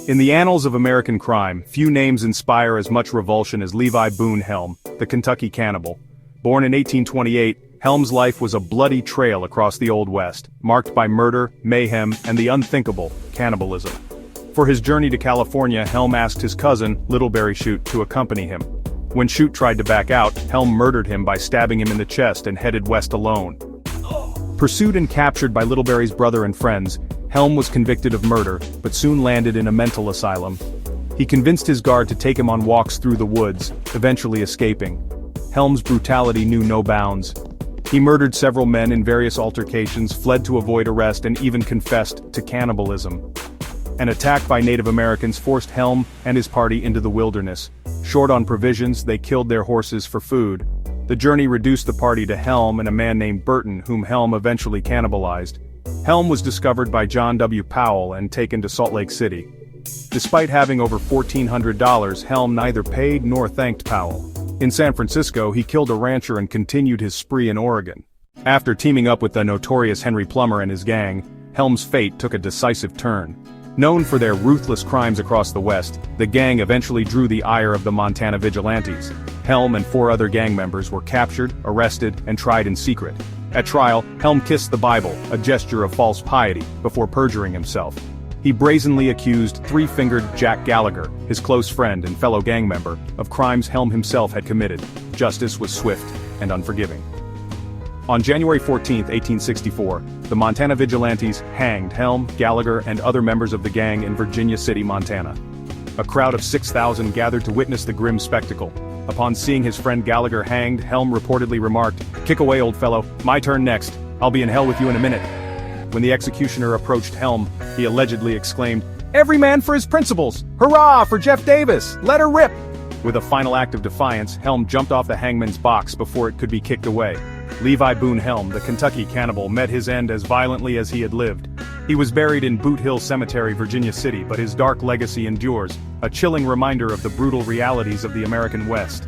In the annals of American crime, few names inspire as much revulsion as Levi Boone Helm, the Kentucky Cannibal. Born in 1828, Helm's life was a bloody trail across the Old West, marked by murder, mayhem, and the unthinkable, cannibalism. For his journey to California, Helm asked his cousin, Littleberry Chute, to accompany him. When Chute tried to back out, Helm murdered him by stabbing him in the chest and headed west alone. Pursued and captured by Littleberry's brother and friends, Helm was convicted of murder, but soon landed in a mental asylum. He convinced his guard to take him on walks through the woods, eventually escaping. Helm's brutality knew no bounds. He murdered several men in various altercations, fled to avoid arrest, and even confessed to cannibalism. An attack by Native Americans forced Helm and his party into the wilderness. Short on provisions, they killed their horses for food. The journey reduced the party to Helm and a man named Burton, whom Helm eventually cannibalized. Helm was discovered by John W. Powell and taken to Salt Lake City. Despite having over $1,400, Helm neither paid nor thanked Powell. In San Francisco, he killed a rancher and continued his spree in Oregon. After teaming up with the notorious Henry Plummer and his gang, Helm's fate took a decisive turn. Known for their ruthless crimes across the West, the gang eventually drew the ire of the Montana vigilantes. Helm and 4 other gang members were captured, arrested, and tried in secret. At trial, Helm kissed the Bible, a gesture of false piety, before perjuring himself. He brazenly accused Three-Fingered Jack Gallagher, his close friend and fellow gang member, of crimes Helm himself had committed. Justice was swift and unforgiving. On January 14, 1864, the Montana vigilantes hanged Helm, Gallagher, and other members of the gang in Virginia City, Montana. A crowd of 6,000 gathered to witness the grim spectacle. Upon seeing his friend Gallagher hanged, Helm reportedly remarked, "Kick away, old fellow, my turn next. I'll be in hell with you in a minute." When the executioner approached Helm, he allegedly exclaimed, "Every man for his principles! Hurrah for Jeff Davis! Let her rip!" With a final act of defiance, Helm jumped off the hangman's box before it could be kicked away. Levi Boone Helm, the Kentucky Cannibal, met his end as violently as he had lived. He was buried in Boot Hill Cemetery, Virginia City, but his dark legacy endures, a chilling reminder of the brutal realities of the American West.